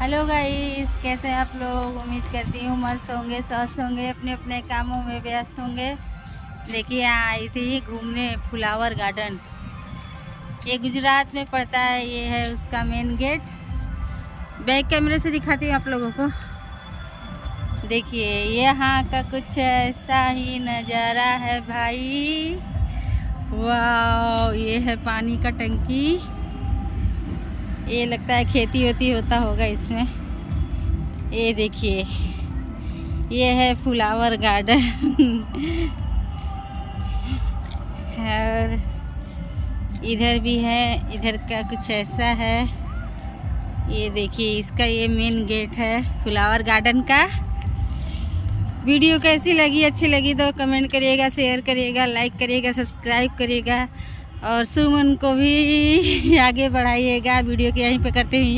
Hello guys, कैसे हैं आप लोग। उम्मीद करती हूँ मस्त होंगे, स्वस्थ होंगे, अपने अपने कामों में व्यस्त होंगे। देखिए यहाँ आई थी घूमने फ्लावर गार्डन। ये गुजरात में पड़ता है। ये है उसका मेन गेट। बैक कैमरे से दिखाती हूँ आप लोगों को। देखिए यहाँ का कुछ ऐसा ही नज़ारा है भाई। वाह, ये है पानी का टंकी। ये लगता है खेती वेती होता होगा इसमें। ये देखिए, ये है फ्लावर गार्डन। और इधर भी है, इधर का कुछ ऐसा है। ये देखिए, इसका ये मेन गेट है फ्लावर गार्डन का। वीडियो कैसी लगी, अच्छी लगी तो कमेंट करिएगा, शेयर करिएगा, लाइक करिएगा, सब्सक्राइब करिएगा और सुमन को भी आगे बढ़ाइएगा। वीडियो के यहीं पे करते हैं।